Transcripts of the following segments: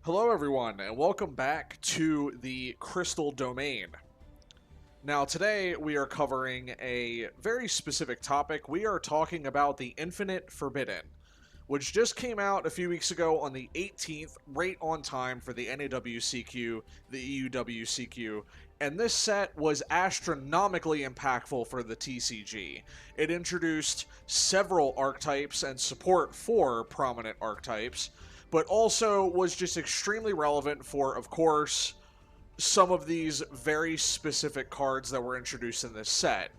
Hello everyone, and welcome back to the Crystal Domain. Now today we are covering a very specific topic. We are talking about the Infinite Forbidden, which just came out a few weeks ago on the 18th, right on time for the NAWCQ, the EUWCQ, and this set was astronomically impactful for the TCG. It introduced several archetypes and support for prominent archetypes, but also was just extremely relevant for, of course, some of these very specific cards that were introduced in this set.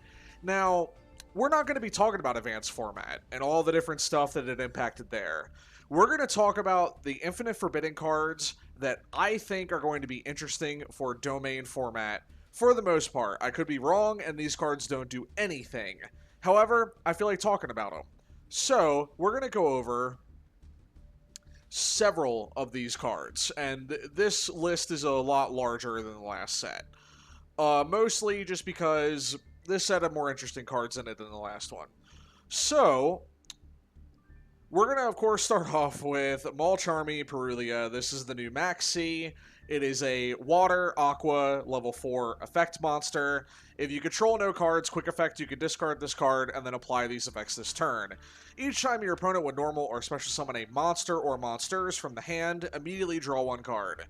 Now, we're not going to be talking about advanced format and all the different stuff that it impacted there. We're going to talk about the Infinite Forbidden cards that I think are going to be interesting for domain format for the most part. I could be wrong, and these cards don't do anything. However, I feel like talking about them. So, we're going to go over several of these cards, and this list is a lot larger than the last set. Mostly just because this set had more interesting cards in it than the last one. So, we're going to, of course, start off with Maul, Charmy, Perua. This is the new Maxi. It is a Water, Aqua, level 4 effect monster. If you control no cards, quick effect, you can discard this card and then apply these effects this turn. Each time your opponent would normal or special summon a monster or monsters from the hand, immediately draw one card.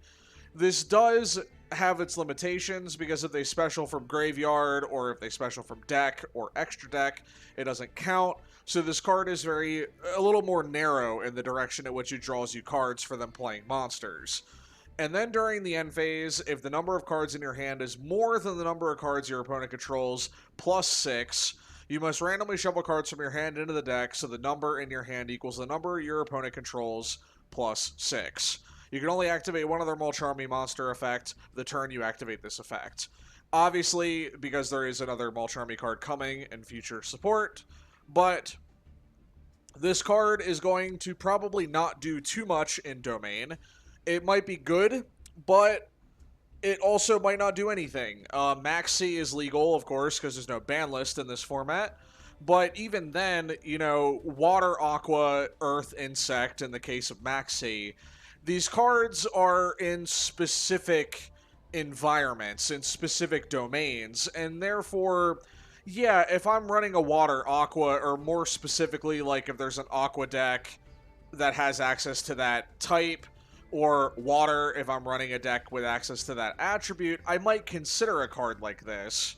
This does have its limitations because if they special from graveyard or if they special from deck or extra deck, it doesn't count. So this card is a little more narrow in the direction in which it draws you cards for them playing monsters. And then during the end phase, if the number of cards in your hand is more than the number of cards your opponent controls plus 6, you must randomly shuffle cards from your hand into the deck so the number in your hand equals the number your opponent controls plus 6. You can only activate one other Maul Charmy monster effect the turn you activate this effect. Obviously, because there is another Maul Charmy card coming in future support, but this card is going to probably not do too much in Domain. It might be good, but it also might not do anything. Maxi is legal, of course, because there's no ban list in this format. But even then, Water, Aqua, Earth, Insect, in the case of Maxi, these cards are in specific environments, in specific domains, and therefore, yeah, if I'm running a Water, Aqua, or more specifically, like if there's an Aqua deck that has access to that type, or Water if I'm running a deck with access to that attribute, I might consider a card like this.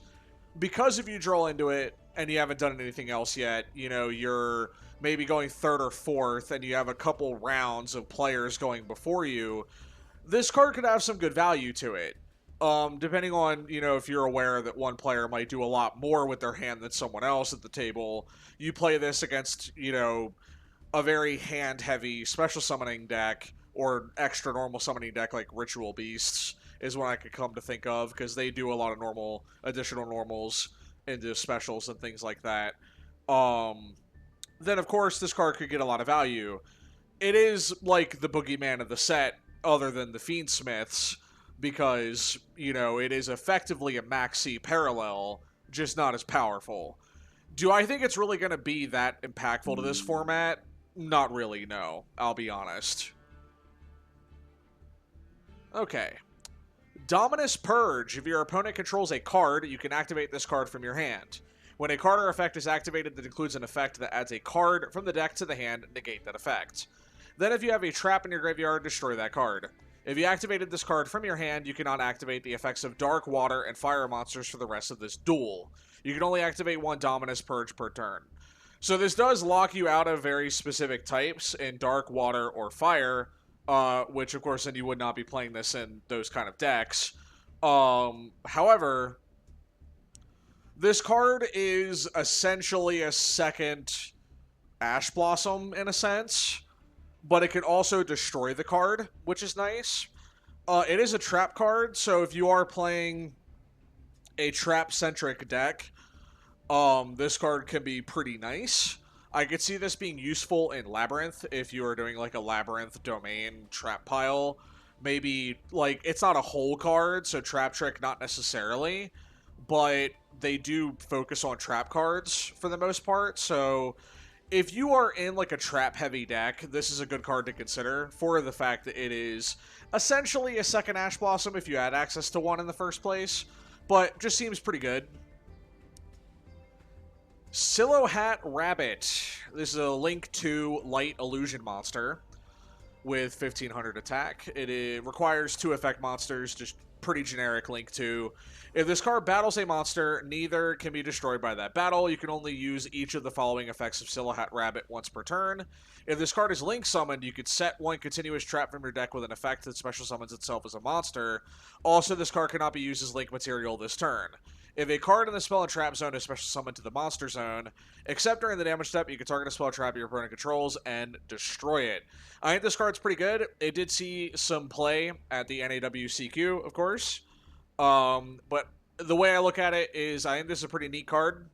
Because if you draw into it and you haven't done anything else yet, you're maybe going third or fourth and you have a couple rounds of players going before you, this card could have some good value to it. Depending on, if you're aware that one player might do a lot more with their hand than someone else at the table, you play this against, a very hand-heavy special summoning deck, or extra normal summoning deck like Ritual Beasts is what I could come to think of, because they do a lot of additional normals into specials and things like that. Then, of course, this card could get a lot of value. It is like the boogeyman of the set, other than the Fiend Smiths, because, it is effectively a Maxi parallel, just not as powerful. Do I think it's really going to be that impactful to this format? Not really, no. I'll be honest. Okay. Dominus Purge. If your opponent controls a card, you can activate this card from your hand. When a card or effect is activated that includes an effect that adds a card from the deck to the hand, negate that effect. Then if you have a trap in your graveyard, destroy that card. If you activated this card from your hand, you cannot activate the effects of Dark, Water, and Fire monsters for the rest of this duel. You can only activate one Dominus Purge per turn. So this does lock you out of very specific types in Dark, Water, or Fire, which, of course, then you would not be playing this in those kind of decks. However, this card is essentially a second Ash Blossom, in a sense, but it can also destroy the card, which is nice. It is a trap card, so if you are playing a trap-centric deck, this card can be pretty nice. I could see this being useful in Labyrinth if you are doing like a Labyrinth domain trap pile. Maybe, like, it's not a whole card, so Trap Trick not necessarily, but they do focus on trap cards for the most part, so if you are in like a trap-heavy deck, this is a good card to consider for the fact that it is essentially a second Ash Blossom if you had access to one in the first place, but just seems pretty good. Siloh Hat Rabbit. This is a Link 2 Light Illusion monster with 1500 attack. It requires 2 effect monsters, just pretty generic Link 2. If this card battles a monster, neither can be destroyed by that battle. You can only use each of the following effects of Siloh Hat Rabbit once per turn. If this card is Link summoned, you could set one continuous trap from your deck with an effect that special summons itself as a monster. Also, this card cannot be used as Link material this turn. If a card in the spell and trap zone is special summoned to the monster zone, except during the damage step, you can target a spell trap your opponent controls and destroy it. I think this card's pretty good. It did see some play at the NAWCQ, of course. But the way I look at it is I think this is a pretty neat card.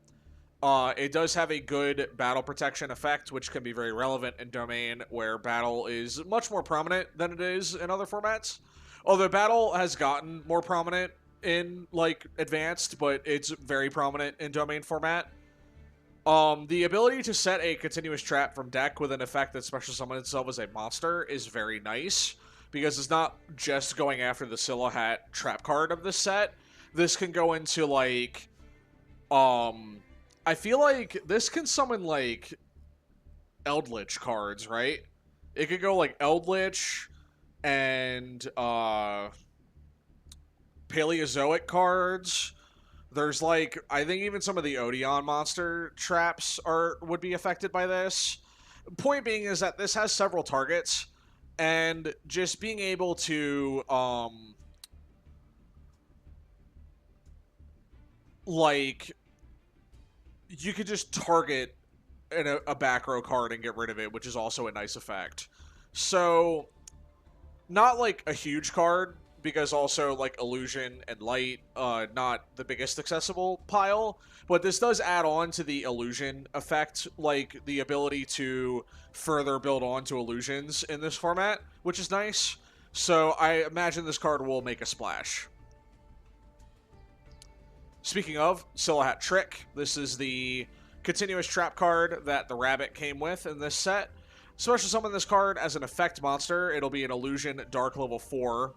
It does have a good battle protection effect, which can be very relevant in Domain, where battle is much more prominent than it is in other formats. Although battle has gotten more prominent in, like, Advanced, but it's very prominent in Domain format. The ability to set a continuous trap from deck with an effect that special summons itself as a monster is very nice, because it's not just going after the Siloh Hat trap card of this set. This can go into, like, I feel like this can summon, like, Eldritch cards, right? It could go, like, Eldritch and, Paleozoic cards. There's, like, I think even some of the Odeon monster traps would be affected by this. Point being is that this has several targets, and just being able to, like, you could just target a back row card and get rid of it, which is also a nice effect. So, not, like, a huge card, because also, like, Illusion and Light, not the biggest accessible pile, but this does add on to the Illusion effect, like, the ability to further build on to Illusions in this format, which is nice. So I imagine this card will make a splash. Speaking of, Siloh Hat Trick. This is the continuous trap card that the rabbit came with in this set. Special summon this card as an effect monster. It'll be an Illusion Dark level 4.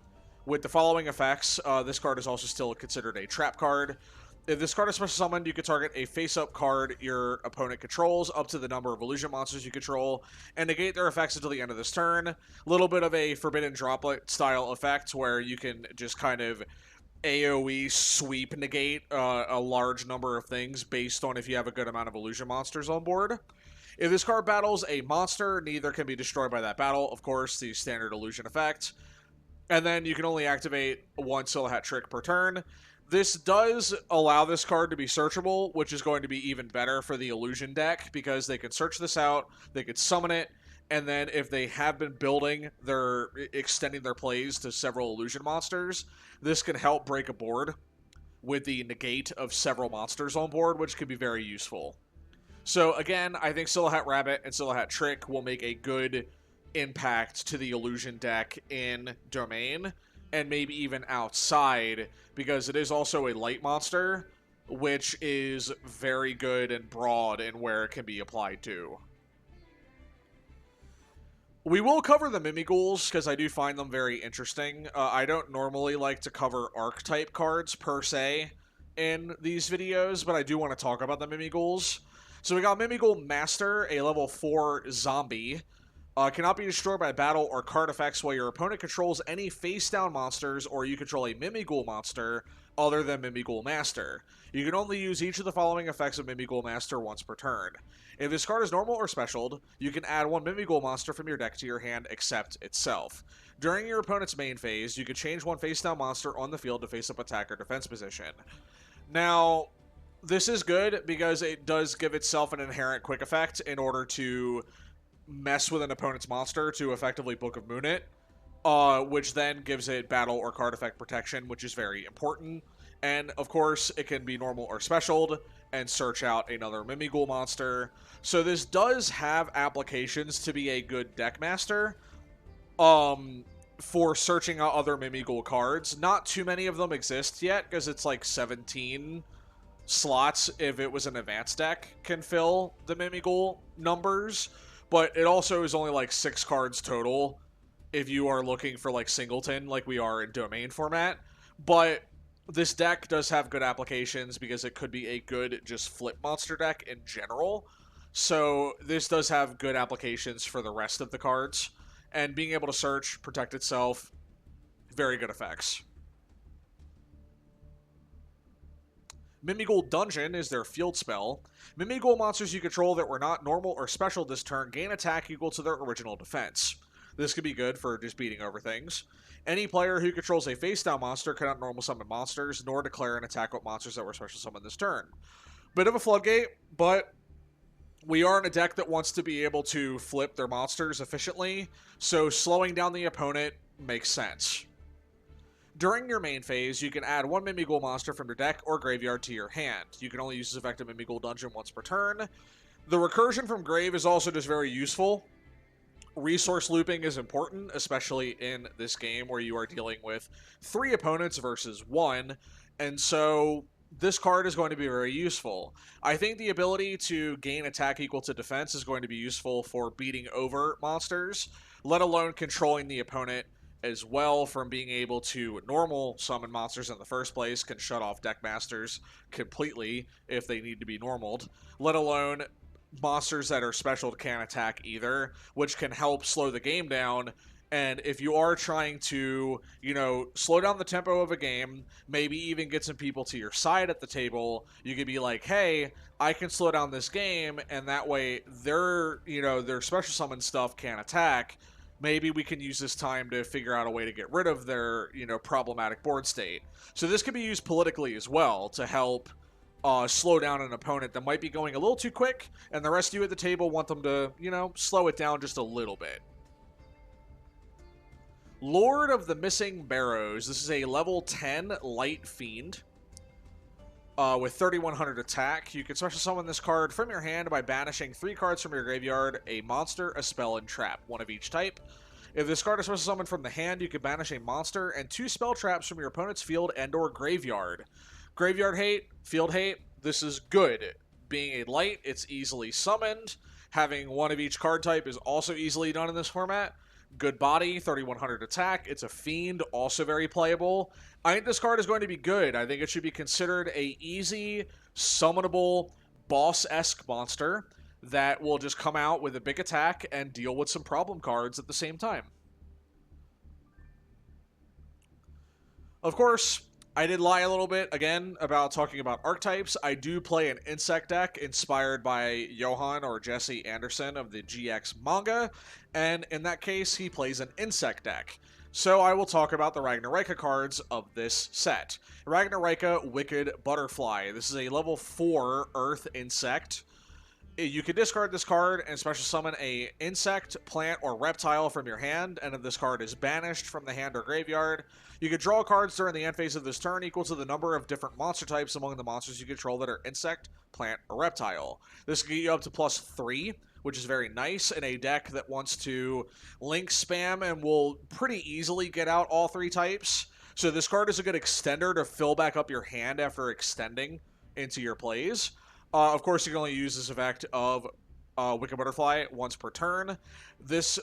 With the following effects, this card is also still considered a trap card. If this card is special summoned, you can target a face-up card your opponent controls up to the number of illusion monsters you control, and negate their effects until the end of this turn. A little bit of a Forbidden Droplet style effect, where you can just kind of AoE sweep negate a large number of things based on if you have a good amount of illusion monsters on board. If this card battles a monster, neither can be destroyed by that battle, of course, the standard illusion effect. And then you can only activate one Siloh Hat Trick per turn. This does allow this card to be searchable, which is going to be even better for the Illusion deck, because they can search this out, they could summon it, and then if they have been building, they're extending their plays to several Illusion monsters, this can help break a board with the negate of several monsters on board, which could be very useful. So again, I think Siloh Hat Rabbit and Siloh Hat Trick will make a good impact to the Illusion deck in Domain, and maybe even outside, because it is also a light monster, which is very good and broad in where it can be applied to. We will cover the Mimigouls, because I do find them very interesting. I don't normally like to cover archetype cards, per se, in these videos, but I do want to talk about the Mimigouls. So we got Mimig Master, a level 4 zombie. Cannot be destroyed by battle or card effects while your opponent controls any face-down monsters, or you control a Mimighoul monster other than Mimig Master. You can only use each of the following effects of Mimig Master once per turn. If this card is normal or specialed, you can add one Mimighoul monster from your deck to your hand except itself. During your opponent's main phase, you can change one face-down monster on the field to face-up attack or defense position. Now, this is good because it does give itself an inherent quick effect in order to mess with an opponent's monster to effectively Book of Moon it, which then gives it battle or card effect protection, which is very important. And, of course, it can be normal or specialed, and search out another Mimighoul monster. So this does have applications to be a good deck master, for searching out other Mimighoul cards. Not too many of them exist yet, because it's like 17 slots, if it was an advanced deck, can fill the Mimig Ghoul numbers, but it also is only like 6 cards total if you are looking for like singleton like we are in domain format. But this deck does have good applications because it could be a good just flip monster deck in general. So this does have good applications for the rest of the cards. And being able to search, protect itself, very good effects. Mimig Ghoul Dungeon is their field spell. Mimig Ghoul monsters you control that were not normal or special this turn gain attack equal to their original defense. This could be good for just beating over things. Any player who controls a face-down monster cannot normal summon monsters, nor declare an attack with monsters that were special summoned this turn. Bit of a floodgate, but we are in a deck that wants to be able to flip their monsters efficiently, so slowing down the opponent makes sense. During your main phase, you can add 1 Mimig Ghoul monster from your deck or graveyard to your hand. You can only use this effect in Mimig Ghoul Dungeon once per turn. The recursion from grave is also just very useful. Resource looping is important, especially in this game where you are dealing with 3 opponents versus 1, and so this card is going to be very useful. I think the ability to gain attack equal to defense is going to be useful for beating over monsters, let alone controlling the opponent as well from being able to normal summon monsters in the first place, can shut off deck masters completely if they need to be normaled, let alone monsters that are special can't attack either, which can help slow the game down. And if you are trying to, slow down the tempo of a game, maybe even get some people to your side at the table, you could be like, hey, I can slow down this game, and that way their special summon stuff can't attack. Maybe we can use this time to figure out a way to get rid of their, problematic board state. So this could be used politically as well to help slow down an opponent that might be going a little too quick, and the rest of you at the table want them to, slow it down just a little bit. Lord of the Missing Barrows. This is a level 10 light fiend with 3100 attack. You can special summon this card from your hand by banishing 3 cards from your graveyard, a monster, a spell, and trap, one of each type. If this card is special summoned from the hand, you can banish a monster and 2 spell traps from your opponent's field and or graveyard. Graveyard hate, field hate, this is good. Being a light, it's easily summoned. Having one of each card type is also easily done in this format. Good body, 3100 attack. It's a fiend, also very playable. I think this card is going to be good. I think it should be considered a easy, summonable, boss-esque monster that will just come out with a big attack and deal with some problem cards at the same time. Of course, I did lie a little bit, again, about talking about archetypes. I do play an insect deck inspired by Johan or Jesse Anderson of the GX manga, and in that case, he plays an insect deck. So I will talk about the Ragnara cards of this set. Ragnara Wicked Butterfly. This is a level 4 Earth Insect. You can discard this card and special summon a insect, plant, or reptile from your hand, and if this card is banished from the hand or graveyard, you can draw cards during the end phase of this turn equal to the number of different monster types among the monsters you control that are insect, plant, or reptile. This can get you up to +3, which is very nice in a deck that wants to link spam and will pretty easily get out all 3 types. So this card is a good extender to fill back up your hand after extending into your plays. Of course, you can only use this effect of Wicked Butterfly once per turn.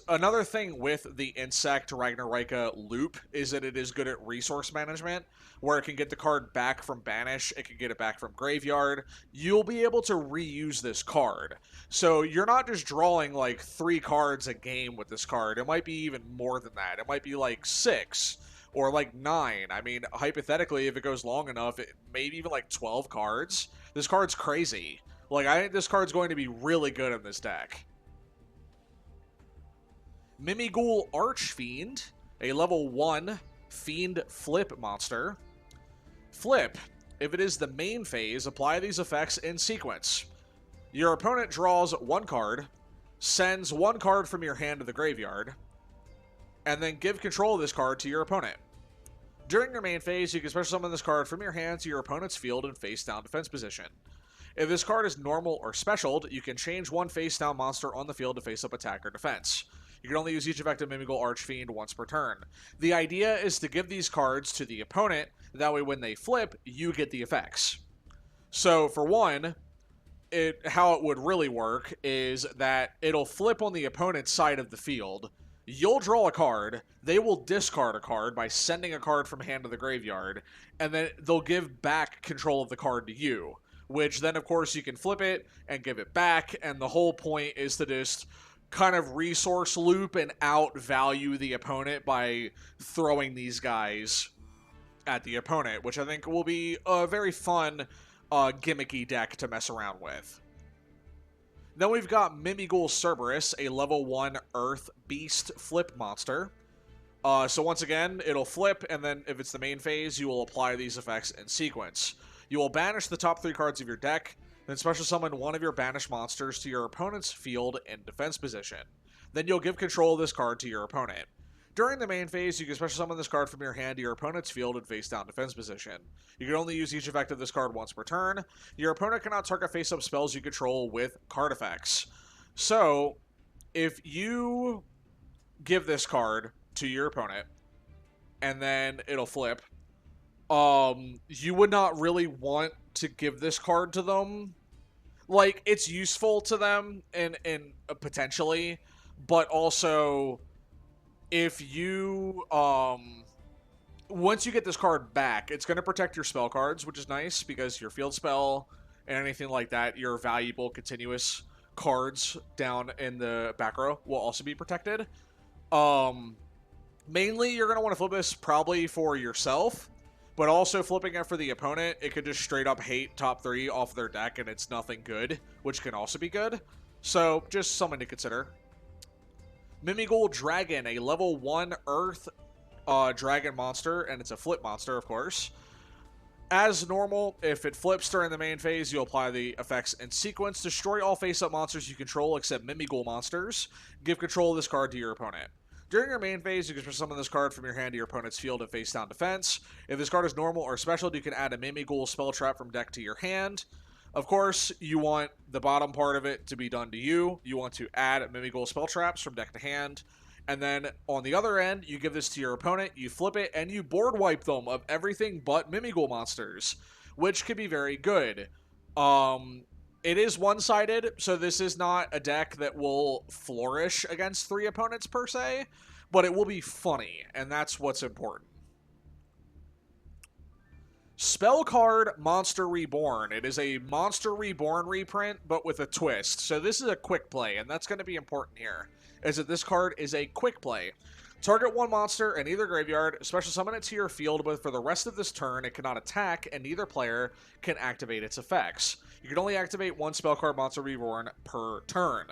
Another thing with the Insect Ragnara loop is that it is good at resource management, where it can get the card back from Banish, it can get it back from Graveyard. You'll be able to reuse this card. So you're not just drawing like 3 cards a game with this card. It might be even more than that. It might be like 6 or like 9. I mean, hypothetically, if it goes long enough, maybe even like 12 cards. This card's crazy. Like, I think this card's going to be really good in this deck. Mimig Ghoul Archfiend, a level 1 Fiend Flip monster. Flip. If it is the main phase, apply these effects in sequence. Your opponent draws 1 card, sends 1 card from your hand to the graveyard, and then give control of this card to your opponent. During your main phase, you can special summon this card from your hand to your opponent's field in face-down defense position. If this card is normal or specialed, you can change 1 face-down monster on the field to face-up attack or defense. You can only use each effect of Mimig Ghoul Archfiend once per turn. The idea is to give these cards to the opponent, that way when they flip, you get the effects. So for one, how it would really work is that it'll flip on the opponent's side of the field. You'll draw a card. They will discard a card by sending a card from hand to the graveyard, and then they'll give back control of the card to you. Which then, of course, you can flip it and give it back, and the whole point is to just kind of resource loop and outvalue the opponent by throwing these guys at the opponent, which I think will be a very fun, gimmicky deck to mess around with. Then we've got Mimig Cerberus, a level 1 Earth Beast flip monster. So once again, it'll flip, and then if it's the main phase, you will apply these effects in sequence. You will banish the top 3 cards of your deck, then special summon one of your banished monsters to your opponent's field in defense position. Then you'll give control of this card to your opponent. During the main phase, you can special summon this card from your hand to your opponent's field in face-down defense position. You can only use each effect of this card once per turn. Your opponent cannot target face-up spells you control with card effects. So, if you give this card to your opponent, and then it'll flip, you would not really want to give this card to them. Like, it's useful to them, and potentially, but also, if you, once you get this card back, it's going to protect your spell cards, which is nice, because your field spell and anything like that, your valuable continuous cards down in the back row will also be protected. Mainly, you're going to want to flip this probably for yourself, but also flipping it for the opponent, it could just straight up hate top 3 off their deck, and it's nothing good, which can also be good. So, just something to consider. Mimig Dragon, a level 1 Earth dragon monster, and it's a flip monster, of course. As normal, if it flips during the main phase, you'll apply the effects in sequence. Destroy all face-up monsters you control except Mimig monsters. Give control of this card to your opponent. During your main phase, you can summon this card from your hand to your opponent's field in face-down defense. If this card is normal or special, you can add a Mimig spell trap from deck to your hand. Of course, you want the bottom part of it to be done to you. You want to add Mimig spell traps from deck to hand. And then, on the other end, you give this to your opponent, you flip it, and you board wipe them of everything but Mimig monsters, which can be very good. It is one-sided, so this is not a deck that will flourish against 3 opponents per se, but it will be funny, and that's what's important. Spell card Monster Reborn. It is a Monster Reborn reprint, but with a twist. So this is a quick play, and that's going to be important here, is that this card is a quick play. Target 1 monster in either graveyard, special summon it to your field, but for the rest of this turn, it cannot attack, and neither player can activate its effects. You can only activate 1 spell card Monster Reborn per turn.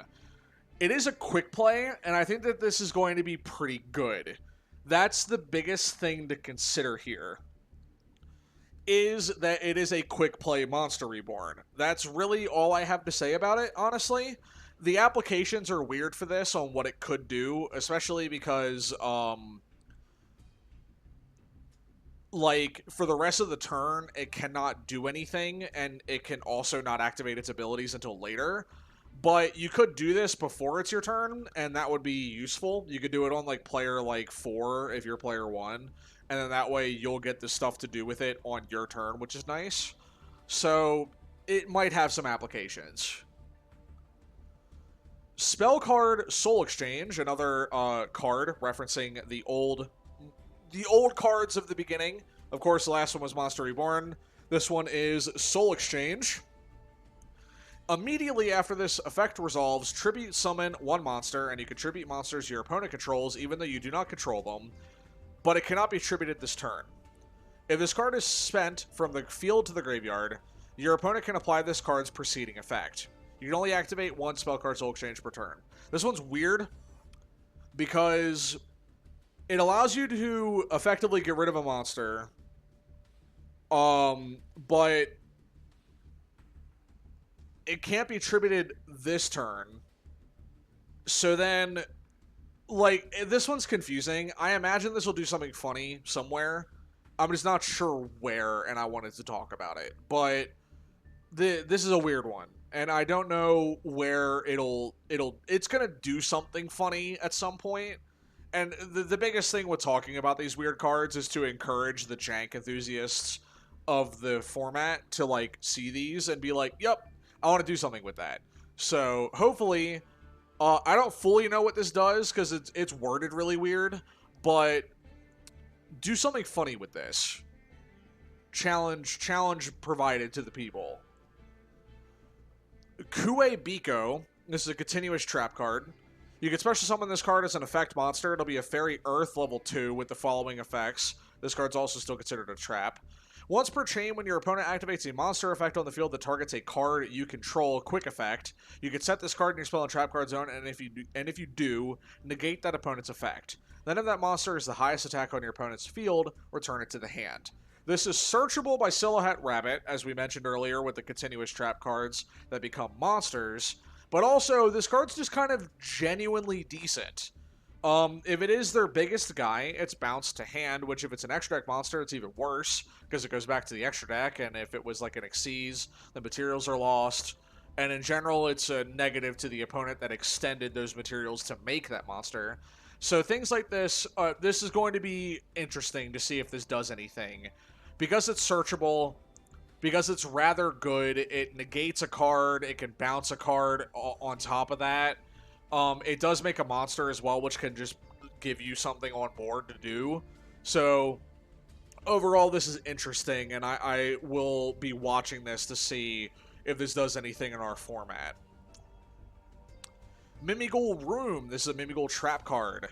It is a quick play, and I think that this is going to be pretty good. That's the biggest thing to consider here, is that it is a quick play Monster Reborn. That's really all I have to say about it, honestly. The applications are weird for this on what it could do, especially because, like, for the rest of the turn, it cannot do anything, and it can also not activate its abilities until later. But you could do this before it's your turn, and that would be useful. You could do it on, like, player, 4 if you're player 1, and then that way you'll get the stuff to do with it on your turn, which is nice. So, it might have some applications. Spell card Soul Exchange, another card referencing the old cards of the beginning. Of course, the last one was Monster Reborn. This one is Soul Exchange. Immediately after this effect resolves, tribute summon 1 monster, and you can tribute monsters your opponent controls even though you do not control them, but it cannot be tributed this turn. If this card is spent from the field to the graveyard, your opponent can apply this card's preceding effect. You can only activate 1 spell card Soul Exchange per turn. This one's weird because it allows you to effectively get rid of a monster, but it can't be tributed this turn. So then, like, this one's confusing. I imagine this will do something funny somewhere. I'm just not sure where, and I wanted to talk about it. But this is a weird one, and I don't know where it's gonna do something funny at some point. And the biggest thing with talking about these weird cards is to encourage the jank enthusiasts of the format to like see these and be like, yep, I want to do something with that. So hopefully, I don't fully know what this does because it's worded really weird, but do something funny with this. Challenge provided to the people. Kue Biko. This is a continuous trap card. You can special summon this card as an effect monster. It'll be a Fairy Earth level 2 with the following effects. This card's also still considered a trap. Once per chain, when your opponent activates a monster effect on the field that targets a card you control, quick effect, you can set this card in your spell and trap card zone, and if you do, negate that opponent's effect. Then if that monster is the highest attack on your opponent's field, return it to the hand. This is searchable by Siloh Hat Rabbit, as we mentioned earlier with the continuous trap cards that become monsters, but also this card's just kind of genuinely decent. If it is their biggest guy, it's bounced to hand, which if it's an extra deck monster, it's even worse, because it goes back to the extra deck, and if it was like an Xyz, the materials are lost, and in general, it's a negative to the opponent that extended those materials to make that monster. So things like this, this is going to be interesting to see if this does anything. Because it's searchable, because it's rather good, it negates a card, it can bounce a card on top of that. It does make a monster as well, which can just give you something on board to do. So, overall, this is interesting, and I will be watching this to see if this does anything in our format. Mimig Room. This is a Mimig trap card.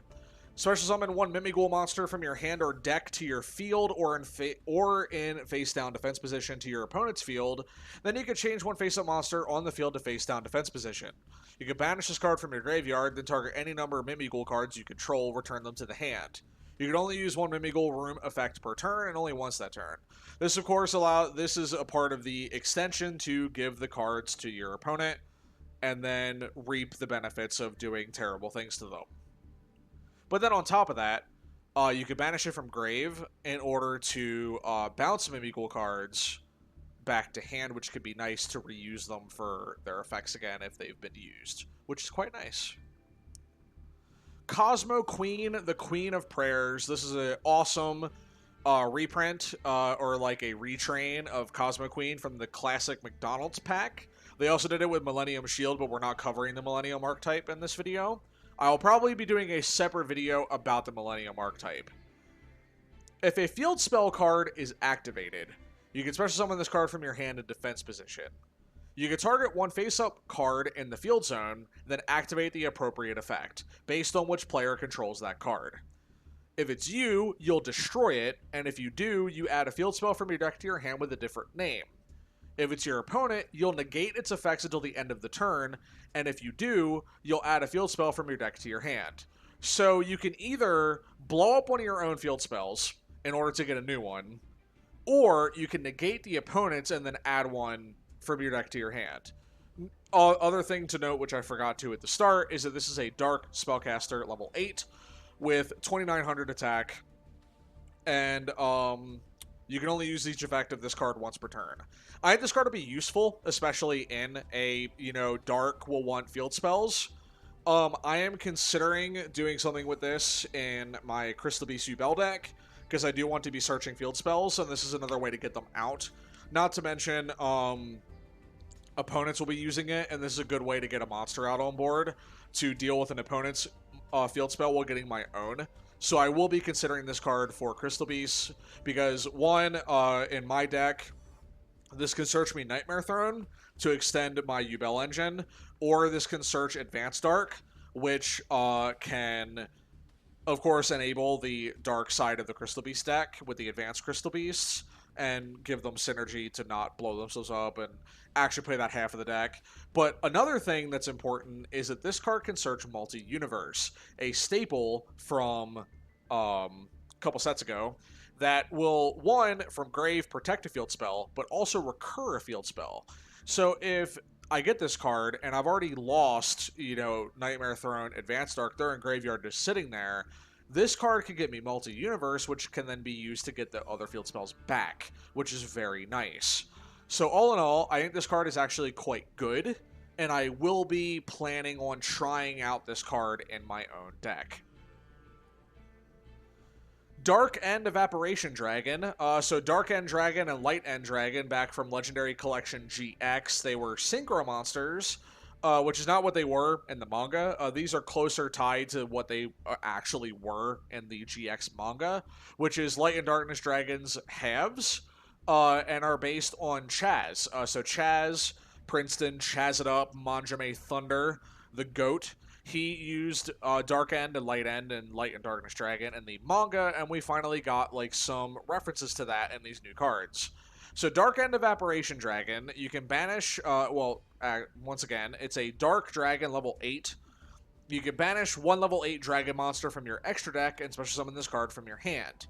Special summon one Mimig monster from your hand or deck to your field or in face-down defense position to your opponent's field. Then you can change one face-up monster on the field to face-down defense position. You can banish this card from your graveyard, then target any number of Mimig cards you control, return them to the hand. You can only use one Mimig Room effect per turn, and only once that turn. This, of course, this is a part of the extension to give the cards to your opponent, and then reap the benefits of doing terrible things to them. But then on top of that, you can banish it from grave in order to bounce Mimig cards back to hand, which could be nice to reuse them for their effects again if they've been used, which is quite nice. Cosmo Queen, the Queen of Prayers. This is an awesome reprint or like a retrain of Cosmo Queen from the classic McDonald's pack. They also did it with Millennium Shield, but we're not covering the Millennium archetype in this video. I'll probably be doing a separate video about the Millennium archetype. If a field spell card is activated, you can special summon this card from your hand in defense position. You can target one face-up card in the field zone, then activate the appropriate effect, based on which player controls that card. If it's you, you'll destroy it, and if you do, you add a field spell from your deck to your hand with a different name. If it's your opponent, you'll negate its effects until the end of the turn, and if you do, you'll add a field spell from your deck to your hand. So you can either blow up one of your own field spells in order to get a new one, or you can negate the opponent's and then add one from your deck to your hand. Other thing to note, which I forgot to at the start, is that this is a Dark Spellcaster level 8 with 2900 attack, and you can only use each effect of this card once per turn. I think this card will be useful, especially in a, Dark will want field spells. I am considering doing something with this in my Crystal Beast Ubel deck, because I do want to be searching field spells, and this is another way to get them out. Not to mention, opponents will be using it, and this is a good way to get a monster out on board to deal with an opponent's field spell while getting my own. So I will be considering this card for Crystal Beasts, because one, in my deck, this can search me Nightmare Throne to extend my Ubel engine, or this can search Advanced Dark, which can, of course, enable the dark side of the Crystal Beast deck with the Advanced Crystal Beasts, and give them synergy to not blow themselves up and actually play that half of the deck. But another thing that's important is that this card can search Multi-Universe, a staple from a couple sets ago, that will, one, from grave protect a field spell, but also recur a field spell. So if I get this card, and I've already lost, Nightmare Throne, Advanced Dark, they're in graveyard just sitting there, this card can get me Multi-Universe, which can then be used to get the other field spells back, which is very nice. So all in all, I think this card is actually quite good, and I will be planning on trying out this card in my own deck. Dark End Evaporation Dragon. So Dark End Dragon and Light End Dragon back from Legendary Collection GX. They were Synchro monsters, which is not what they were in the manga. These are closer tied to what they actually were in the GX manga, which is Light and Darkness Dragons halves, and are based on Chaz. So Chaz, Princeton, Chaz It Up, Manjame Thunder, the GOAT. He used Dark End and Light End and Light and Darkness Dragon in the manga, and we finally got like some references to that in these new cards. So Dark End Evaporation Dragon, you can banish, once again, it's a Dark Dragon level 8. You can banish one level 8 Dragon monster from your extra deck and special summon this card from your hand.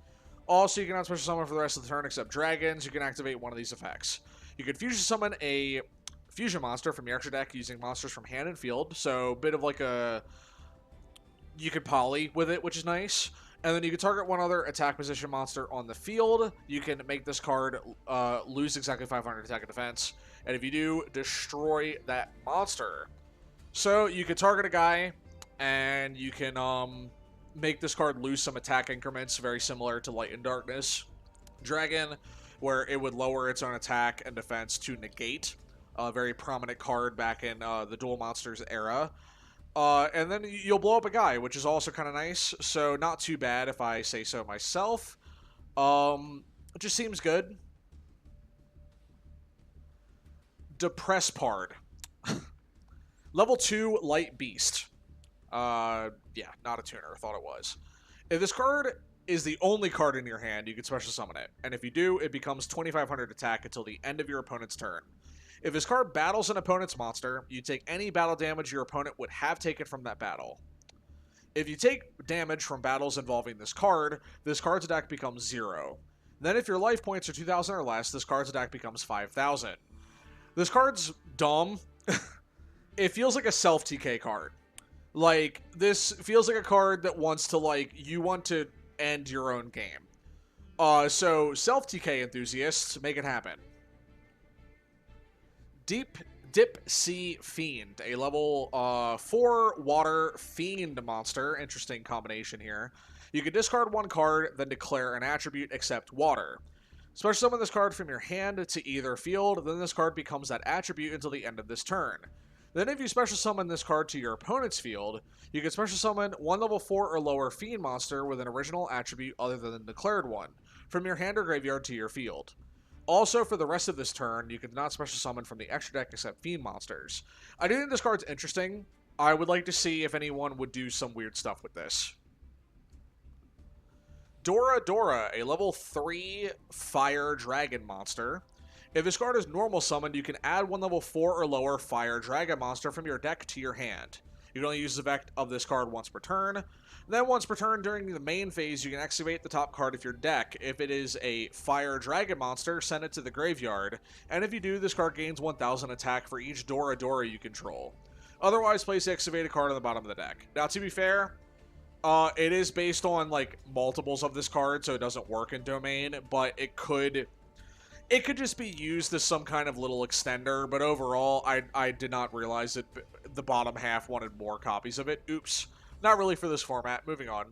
Also, you cannot special summon for the rest of the turn except dragons. You can activate one of these effects. You can fusion summon a fusion monster from your extra deck using monsters from hand and field, so a bit of like a... you could poly with it, which is nice. And then you can target one other attack position monster on the field. You can make this card lose exactly 500 attack and defense, and if you do, destroy that monster. So you can target a guy, and you can make this card lose some attack increments, very similar to Light and Darkness Dragon, where it would lower its own attack and defense to negate. A very prominent card back in the Duel Monsters era. And then you'll blow up a guy, which is also kind of nice. So not too bad if I say so myself. It just seems good. Depress Pard. Level 2 Light Beast. Yeah, not a tuner. I thought it was. If this card is the only card in your hand, you can special summon it. And if you do, it becomes 2500 attack until the end of your opponent's turn. If this card battles an opponent's monster, you take any battle damage your opponent would have taken from that battle. If you take damage from battles involving this card's attack becomes 0. Then if your life points are 2,000 or less, this card's attack becomes 5,000. This card's dumb. It feels like a self-TK card. Like, this feels like a card that wants to, like, you want to end your own game. So, self-TK enthusiasts, make it happen. Dip Sea Fiend, a level 4 water fiend monster. Interesting combination here. You can discard one card, then declare an attribute except water. Special summon this card from your hand to either field, then this card becomes that attribute until the end of this turn. Then if you special summon this card to your opponent's field, you can special summon one level 4 or lower fiend monster with an original attribute other than the declared one, from your hand or graveyard to your field. Also, for the rest of this turn, you can not special summon from the extra deck except fiend monsters. I do think this card's interesting. I would like to see if anyone would do some weird stuff with this. Dora, a level 3 fire dragon monster. If this card is normal summoned, you can add one level 4 or lower fire dragon monster from your deck to your hand. You can only use the effect of this card once per turn. Then once per turn during the main phase, you can activate the top card of your deck. If it is a fire dragon monster, send it to the graveyard. And if you do, this card gains 1000 attack for each Dora you control. Otherwise, place the activated card on the bottom of the deck. Now, to be fair, it is based on like multiples of this card, so it doesn't work in Domain, but it could just be used as some kind of little extender, but overall, I did not realize that the bottom half wanted more copies of it. Oops. Not really for this format. Moving on.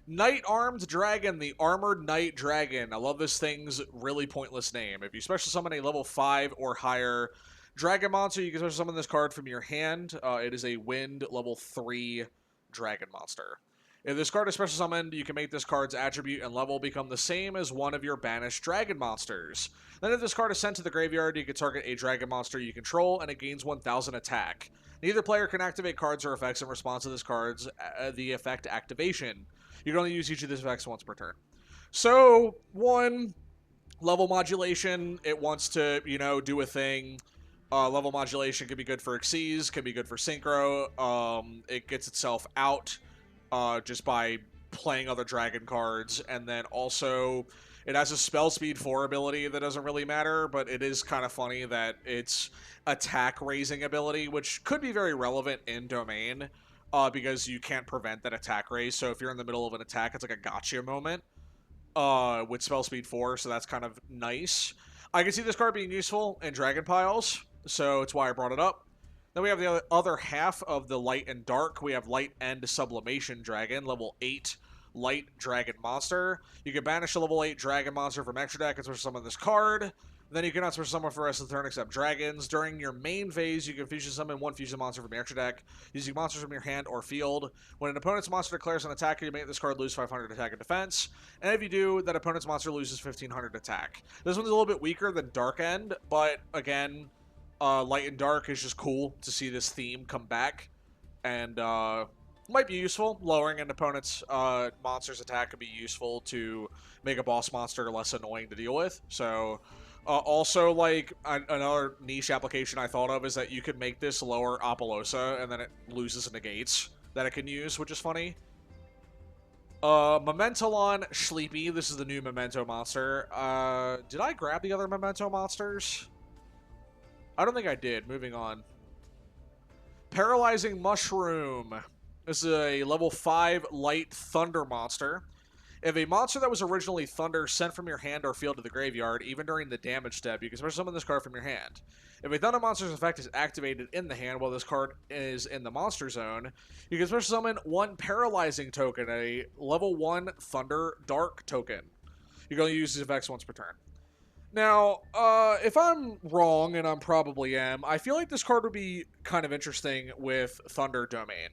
Knight Armed Dragon, the Armored Knight Dragon. I love this thing's really pointless name. If you special summon a level 5 or higher dragon monster, you can special summon this card from your hand. It is a Wind level 3 dragon monster. If this card is special summoned, you can make this card's attribute and level become the same as one of your banished dragon monsters. Then if this card is sent to the graveyard, you can target a dragon monster you control, and it gains 1000 attack. Neither player can activate cards or effects in response to this card's the effect activation. You can only use each of these effects once per turn. So, 1, level modulation. It wants to, do a thing. Level modulation can be good for Xyz, can be good for Synchro. It gets itself out just by playing other dragon cards, and then also it has a spell speed 4 ability that doesn't really matter, but it is kind of funny that it's attack raising ability, which could be very relevant in Domain, because you can't prevent that attack raise. So if you're in the middle of an attack, it's like a gotcha moment with spell speed 4, so that's kind of nice. I can see this card being useful in dragon piles, so it's why I brought it up. Then we have the other half of the Light and Dark. We have Light End Sublimation Dragon, level 8, Light Dragon monster. You can banish a level 8 dragon monster from extra deck and special summon this card. Then you cannot special summon for the rest of the turn except dragons. During your main phase, you can fusion summon one fusion monster from your extra deck, using monsters from your hand or field. When an opponent's monster declares an attack, you make this card lose 500 attack and defense. And if you do, that opponent's monster loses 1500 attack. This one's a little bit weaker than Dark End, but again, Light and Dark is just cool to see this theme come back. And might be useful. Lowering an opponent's monster's attack could be useful to make a boss monster less annoying to deal with. So... also, like, another niche application I thought of is that you could make this lower Apollosa, and then it loses negates that it can use, which is funny. Molon Sleepy, this is the new Memento monster. Did I grab the other Memento monsters? I don't think I did. Moving on. Paralyzed Mushroom. This is a level 5 light thunder monster. If a monster that was originally Thunder sent from your hand or field to the graveyard, even during the damage step, you can special summon this card from your hand. If a Thunder monster's effect is activated in the hand while this card is in the monster zone, you can special summon one Paralyzing token, a level 1 Thunder Dark token. You can only use these effects once per turn. Now, if I'm wrong, and I probably am, I feel like this card would be kind of interesting with Thunder Domain.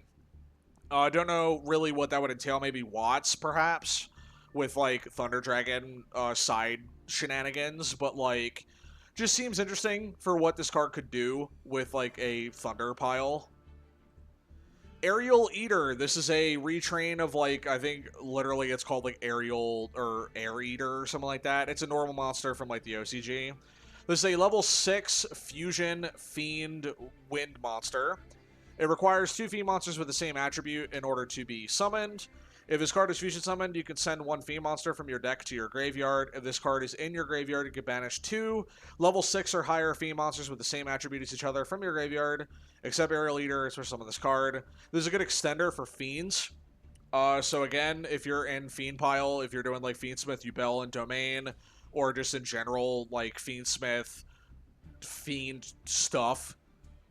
I don't know really what that would entail, maybe Watts, perhaps? With, like, Thunder Dragon side shenanigans, but, like, just seems interesting for what this card could do with, like, a Thunder pile. Aerial Eater. This is a retrain of, like, I think literally it's called, like, Aerial or Air Eater or something like that. It's a normal monster from, like, the OCG. This is a level 6 Fusion Fiend Wind monster. It requires 2 Fiend monsters with the same attribute in order to be summoned. If this card is fusion summoned, you can send 1 Fiend monster from your deck to your graveyard. If this card is in your graveyard, you can banish 2 level 6 or higher Fiend monsters with the same attribute as each other from your graveyard, except Aerial Eater, especially summon this card. This is a good extender for Fiends. So again, if you're in Fiend pile, if you're doing like Fiendsmith, Yubel, and Domain, or just in general, like Fiendsmith, Fiend stuff,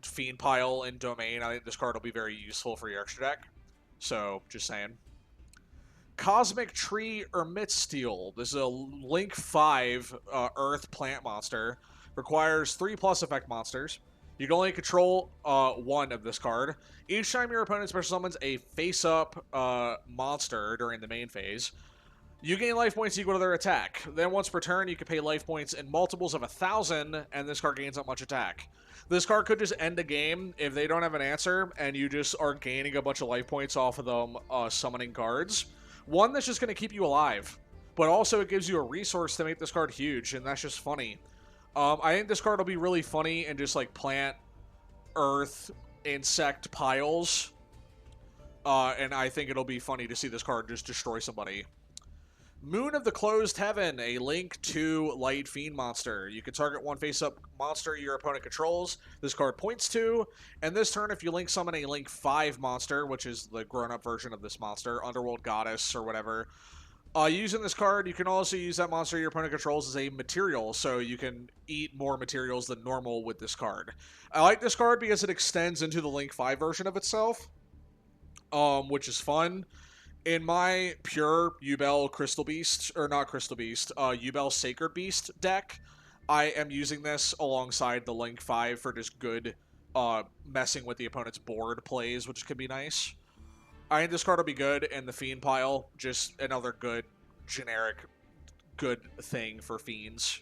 Fiend pile, and Domain, I think this card will be very useful for your extra deck. So, just saying. Cosmic Tree Ermit Steel. This is a Link 5 Earth Plant monster. Requires 3+ effect monsters. You can only control 1 of this card. Each time your opponent special summons a face-up monster during the main phase, you gain life points equal to their attack. Then once per turn, you can pay life points in multiples of 1,000, and this card gains not much attack. This card could just end the game if they don't have an answer, and you just are gaining a bunch of life points off of them summoning cards. One that's just going to keep you alive, but also it gives you a resource to make this card huge, and that's just funny. I think this card will be really funny in just like plant, earth, insect piles, and I think it'll be funny to see this card just destroy somebody. Moon of the Closed Heaven, a Link 2 Light Fiend monster. You can target 1 face-up monster your opponent controls. This card points to, and this turn if you Link summon a Link 5 monster, which is the grown-up version of this monster, Underworld Goddess or whatever, using this card, you can also use that monster your opponent controls as a material, so you can eat more materials than normal with this card. I like this card because it extends into the Link 5 version of itself, which is fun. In my pure Yubel Crystal Beast, or not Crystal Beast, Yubel Sacred Beast deck, I am using this alongside the Link 5 for just good messing with the opponent's board plays, which could be nice. I think this card will be good in the Fiend pile, just another good, generic, good thing for Fiends.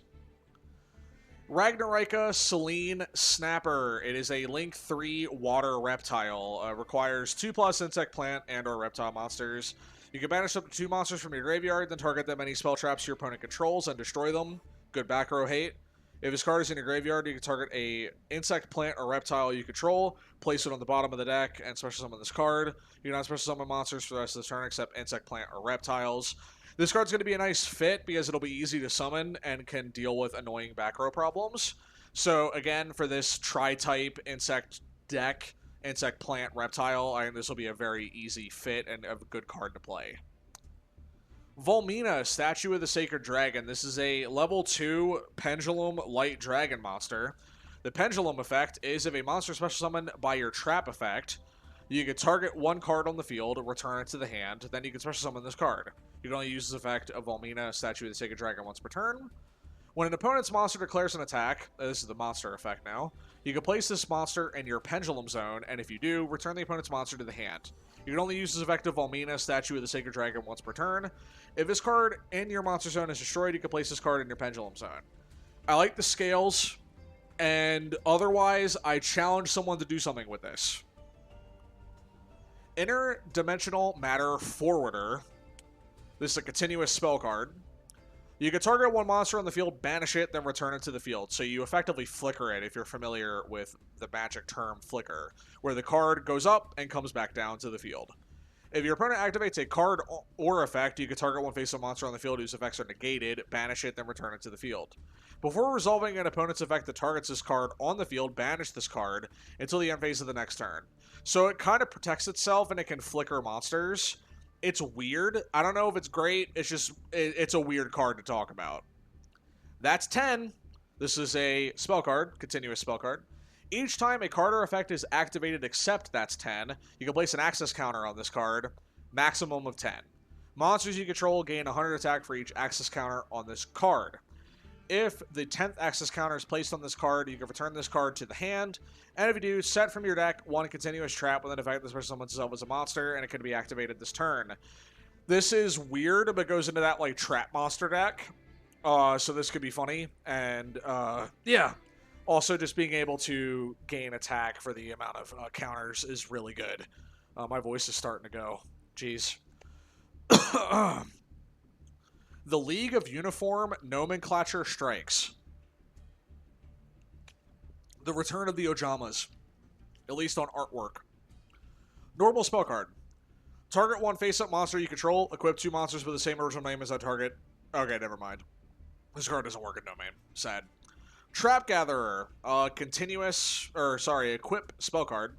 Ragnara Seline Snapper. It is a Link 3 water reptile. Requires 2+ insect, plant, and or reptile monsters. You can banish up to 2 monsters from your graveyard, then target them any spell traps your opponent controls and destroy them. Good back row hate. If this card is in your graveyard, you can target a insect, plant, or reptile you control, place it on the bottom of the deck, and special summon this card. You cannot special summon monsters for the rest of the turn except insect, plant, or reptiles. This card's going to be a nice fit because it'll be easy to summon and can deal with annoying back row problems. So again, for this tri-type insect deck, insect, plant, reptile, I think this will be a very easy fit and a good card to play. Volmina, Statue of the Sacred Dragon. This is a level 2 Pendulum Light Dragon monster. The Pendulum effect is if a monster special summoned by your trap effect, You can target one card on the field, return it to the hand, then you can special summon this card. You can only use this effect of Volmina, Statue of the Sacred Dragon, once per turn. When an opponent's monster declares an attack, this is the monster effect now, you can place this monster in your Pendulum Zone, and if you do, return the opponent's monster to the hand. You can only use this effect of Volmina, Statue of the Sacred Dragon, once per turn. If this card in your monster zone is destroyed, you can place this card in your Pendulum Zone. I like the scales, and otherwise, I challenge someone to do something with this. Interdimensional Matter Forwarder. This is a continuous spell card. You can target one monster on the field, banish it, then return it to the field. So you effectively flicker it, if you're familiar with the magic term flicker, where the card goes up and comes back down to the field. If your opponent activates a card or effect, you can target one face-up monster on the field whose effects are negated, banish it, then return it to the field. Before resolving an opponent's effect that targets this card on the field, banish this card until the end phase of the next turn. So it kind of protects itself and it can flicker monsters. It's weird. I don't know if it's great. It's just, it's a weird card to talk about. That's 10. This is a spell card, continuous spell card. Each time a card or effect is activated except that's 10, you can place an access counter on this card, maximum of 10. Monsters you control gain 100 attack for each access counter on this card. If the 10th access counter is placed on this card, you can return this card to the hand, and if you do, set from your deck one continuous trap with an effect that special summons itself as a monster, and it can be activated this turn. This is weird, but goes into that, like, trap monster deck, so this could be funny, and, yeah. Also, just being able to gain attack for the amount of counters is really good. My voice is starting to go. Jeez. The League of Uniform Nomenclature Strikes. The Return of the Ojamas. At least on artwork. Normal spell card. Target one face-up monster you control. Equip 2 monsters with the same original name as that target. Okay, never mind. This card doesn't work in domain. Sad. Trap Gatherer. Equip spell card.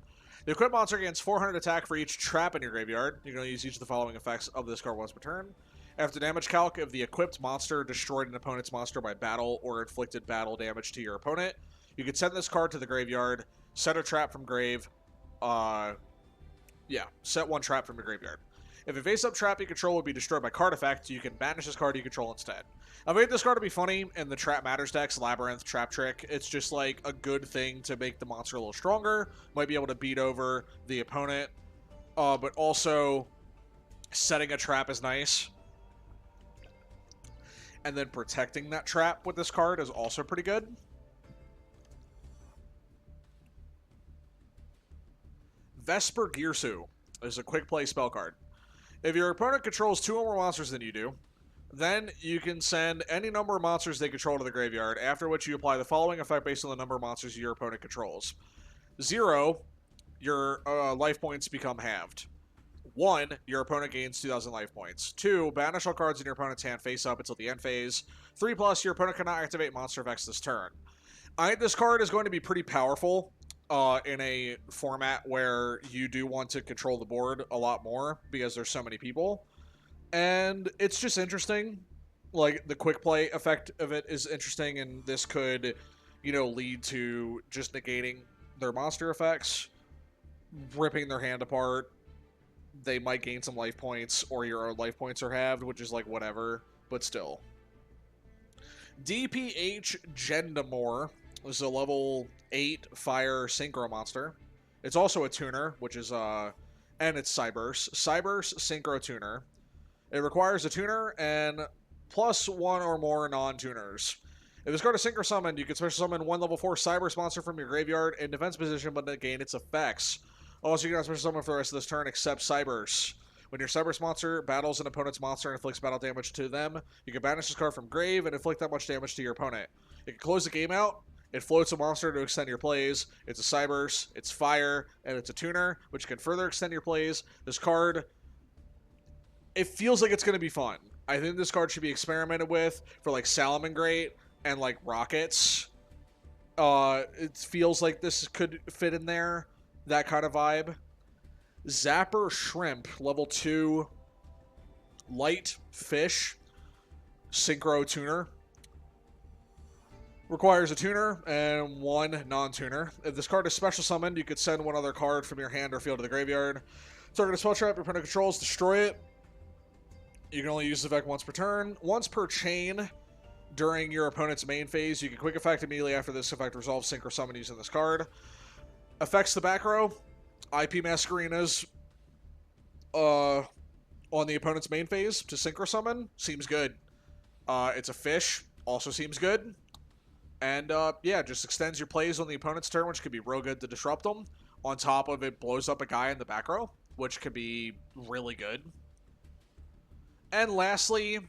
The equip monster gains 400 attack for each trap in your graveyard. You can only use each of the following effects of this card once per turn. After damage calc, if the equipped monster destroyed an opponent's monster by battle or inflicted battle damage to your opponent, you can send this card to the graveyard, set a trap from grave. Set one trap from your graveyard. If a face-up trap you control would be destroyed by card effect, you can banish this card you control instead. I made this card to be funny in the Trap Matters decks, Labyrinth, Trap Trick. It's just like a good thing to make the monster a little stronger. Might be able to beat over the opponent. But also, setting a trap is nice. And then protecting that trap with this card is also pretty good. Vesper Gearu is a quick play spell card. If your opponent controls 2 or more monsters than you do, then you can send any number of monsters they control to the graveyard, after which you apply the following effect based on the number of monsters your opponent controls. 0, your life points become halved. 1, your opponent gains 2,000 life points. 2, banish all cards in your opponent's hand face up until the end phase. 3+, your opponent cannot activate monster effects this turn. I think this card is going to be pretty powerful in a format where you do want to control the board a lot more because there's so many people. And it's just interesting. Like, the quick play effect of it is interesting, and this could, lead to just negating their monster effects, ripping their hand apart. They might gain some life points, or your own life points are halved, which is like whatever, but still. DPH Gendamore is a level 8 fire synchro monster. It's also a tuner, which is, and it's Cyburst. Cyburst Synchro Tuner. It requires a tuner and plus 1 or more non-tuners. If this card is synchro summoned, you can special summon 1 level 4 Cyburst monster from your graveyard in defense position, but negain its effects. Also, you can special summon for the rest of this turn except Cyburst. When your Cyburst monster battles an opponent's monster and inflicts battle damage to them, you can banish this card from grave and inflict that much damage to your opponent. You can close the game out. It floats a monster to extend your plays. It's a Cyburst, it's fire, and it's a tuner, which can further extend your plays. This card, it feels like it's going to be fun. I think this card should be experimented with for like Salamangreat and like Rockets. It feels like this could fit in there. That kind of vibe. Zapper Shrimp, level 2, light fish, synchro tuner. Requires a tuner and one non-tuner. If this card is special summoned, you could send one other card from your hand or field to the graveyard. Target a spell trap your opponent controls, destroy it. You can only use the effect once per turn. Once per chain during your opponent's main phase, you can quick effect immediately after this effect resolves synchro summon using this card. Affects the back row. IP Masquerinas on the opponent's main phase to synchro summon. Seems good. It's a fish. Also seems good. And, yeah, just extends your plays on the opponent's turn, which could be real good to disrupt them. On top of it, blows up a guy in the back row, which could be really good. And lastly,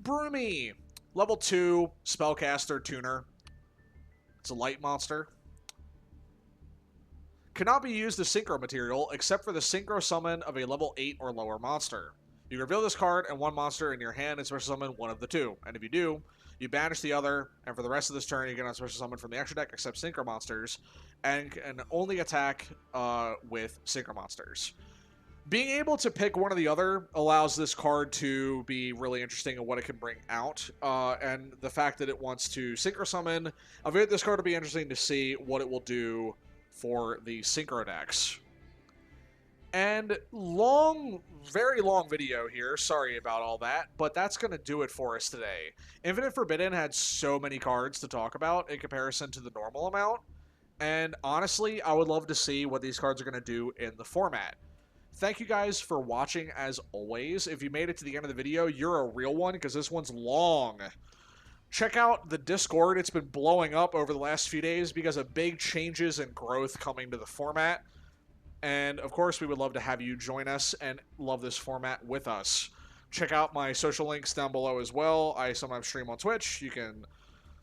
Broomy. Level 2, Spellcaster Tuner. It's a light monster. Cannot be used as synchro material, except for the synchro summon of a level 8 or lower monster. You reveal this card and one monster in your hand and special summon one of the two. And if you do, you banish the other, and for the rest of this turn, you can special summon from the extra deck except synchro monsters, and can only attack with synchro monsters. Being able to pick one or the other allows this card to be really interesting in what it can bring out, and the fact that it wants to synchro summon, I feel like this card will be interesting to see what it will do for the synchro decks. And very long video here, sorry about all that, but that's going to do it for us today. Infinite Forbidden had so many cards to talk about in comparison to the normal amount, and honestly, I would love to see what these cards are going to do in the format. Thank you guys for watching as always. If you made it to the end of the video, you're a real one because this one's long. Check out the Discord. It's been blowing up over the last few days because of big changes and growth coming to the format. And, of course, we would love to have you join us and love this format with us. Check out my social links down below as well. I sometimes stream on Twitch. You can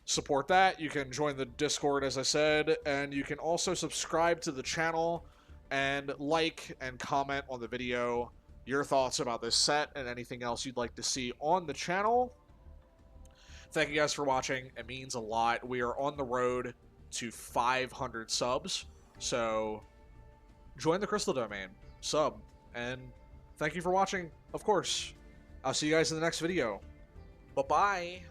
support that. You can join the Discord, as I said. And you can also subscribe to the channel and like and comment on the video your thoughts about this set and anything else you'd like to see on the channel. Thank you guys for watching. It means a lot. We are on the road to 500 subs. So join the Crystal Domain, sub, and thank you for watching, of course. I'll see you guys in the next video. Bye-bye.